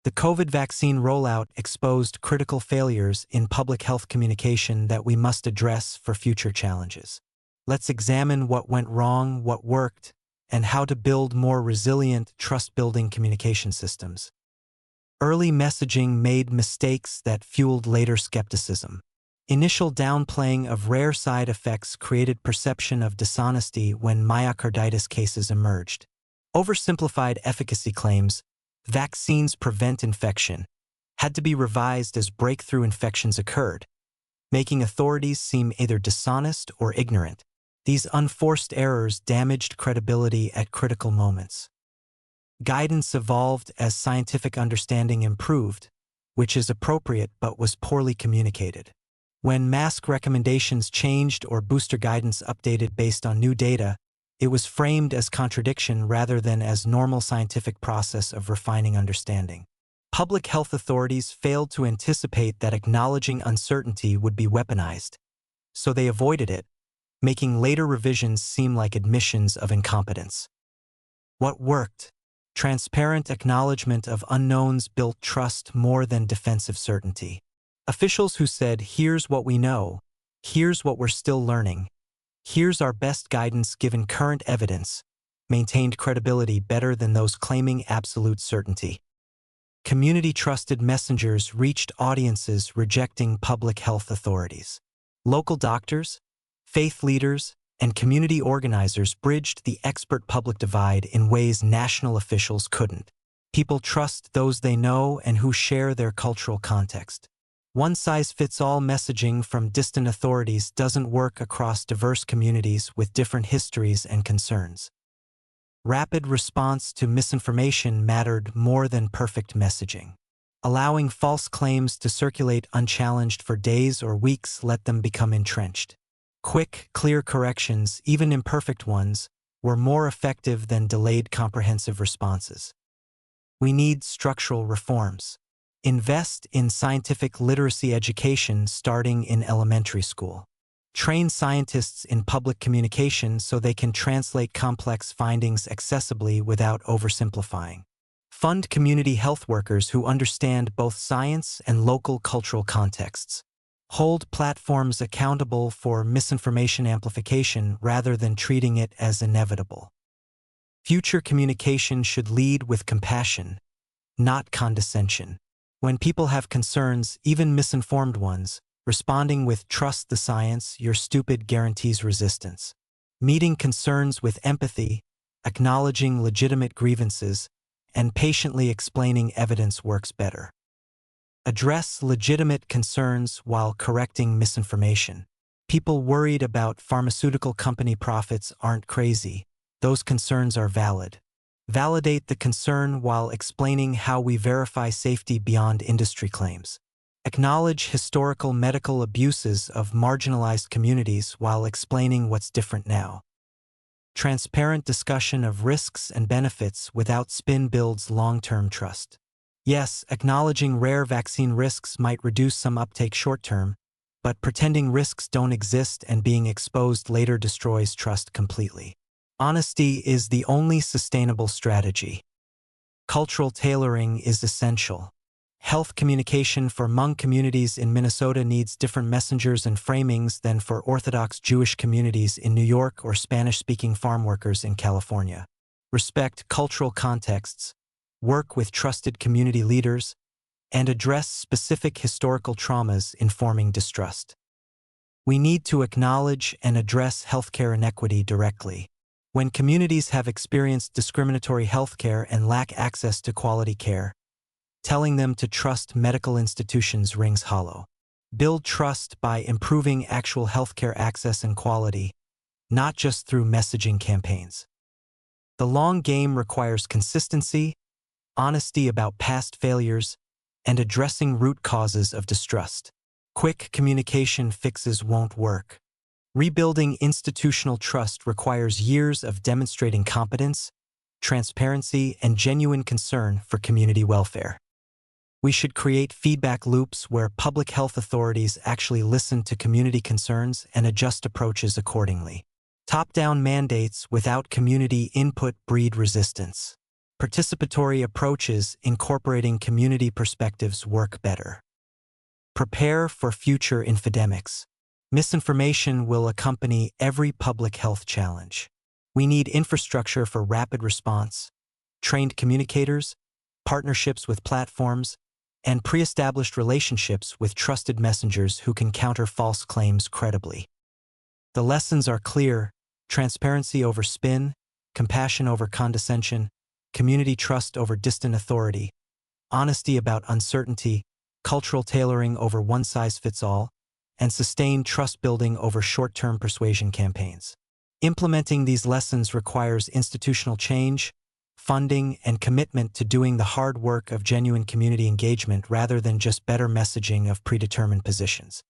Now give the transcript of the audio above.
The COVID vaccine rollout exposed critical failures in public health communication that we must address for future challenges. Let's examine what went wrong, what worked, and how to build more resilient, trust-building communication systems. Early messaging made mistakes that fueled later skepticism. Initial downplaying of rare side effects created perception of dishonesty when myocarditis cases emerged. Oversimplified efficacy claims, vaccines prevent infection, had to be revised as breakthrough infections occurred, making authorities seem either dishonest or ignorant. These unforced errors damaged credibility at critical moments. Guidance evolved as scientific understanding improved, which is appropriate but was poorly communicated. When mask recommendations changed or booster guidance updated based on new data, it was framed as contradiction rather than as normal scientific process of refining understanding. Public health authorities failed to anticipate that acknowledging uncertainty would be weaponized, so they avoided it, making later revisions seem like admissions of incompetence. What worked? Transparent acknowledgement of unknowns built trust more than defensive certainty. Officials who said, "Here's what we know, here's what we're still learning, here's our best guidance given current evidence," maintained credibility better than those claiming absolute certainty. Community-trusted messengers reached audiences rejecting public health authorities. Local doctors, faith leaders, and community organizers bridged the expert-public divide in ways national officials couldn't. People trust those they know and who share their cultural context. One-size-fits-all messaging from distant authorities doesn't work across diverse communities with different histories and concerns. Rapid response to misinformation mattered more than perfect messaging. Allowing false claims to circulate unchallenged for days or weeks let them become entrenched. Quick, clear corrections, even imperfect ones, were more effective than delayed comprehensive responses. We need structural reforms. Invest in scientific literacy education starting in elementary school. Train scientists in public communication so they can translate complex findings accessibly without oversimplifying. Fund community health workers who understand both science and local cultural contexts. Hold platforms accountable for misinformation amplification rather than treating it as inevitable. Future communication should lead with compassion, not condescension. When people have concerns, even misinformed ones, responding with "trust the science, you're stupid" guarantees resistance. Meeting concerns with empathy, acknowledging legitimate grievances, and patiently explaining evidence works better. Address legitimate concerns while correcting misinformation. People worried about pharmaceutical company profits aren't crazy. Those concerns are valid. Validate the concern while explaining how we verify safety beyond industry claims. Acknowledge historical medical abuses of marginalized communities while explaining what's different now. Transparent discussion of risks and benefits without spin builds long-term trust. Yes, acknowledging rare vaccine risks might reduce some uptake short-term, but pretending risks don't exist and being exposed later destroys trust completely. Honesty is the only sustainable strategy. Cultural tailoring is essential. Health communication for Hmong communities in Minnesota needs different messengers and framings than for Orthodox Jewish communities in New York or Spanish-speaking farm workers in California. Respect cultural contexts, work with trusted community leaders, and address specific historical traumas informing distrust. We need to acknowledge and address healthcare inequity directly. When communities have experienced discriminatory healthcare and lack access to quality care, telling them to trust medical institutions rings hollow. Build trust by improving actual healthcare access and quality, not just through messaging campaigns. The long game requires consistency, honesty about past failures, and addressing root causes of distrust. Quick communication fixes won't work. Rebuilding institutional trust requires years of demonstrating competence, transparency, and genuine concern for community welfare. We should create feedback loops where public health authorities actually listen to community concerns and adjust approaches accordingly. Top-down mandates without community input breed resistance. Participatory approaches incorporating community perspectives work better. Prepare for future infodemics. Misinformation will accompany every public health challenge. We need infrastructure for rapid response, trained communicators, partnerships with platforms, and pre-established relationships with trusted messengers who can counter false claims credibly. The lessons are clear: transparency over spin, compassion over condescension, community trust over distant authority, honesty about uncertainty, cultural tailoring over one-size-fits-all, and sustained trust-building over short-term persuasion campaigns. Implementing these lessons requires institutional change, funding, and commitment to doing the hard work of genuine community engagement rather than just better messaging of predetermined positions.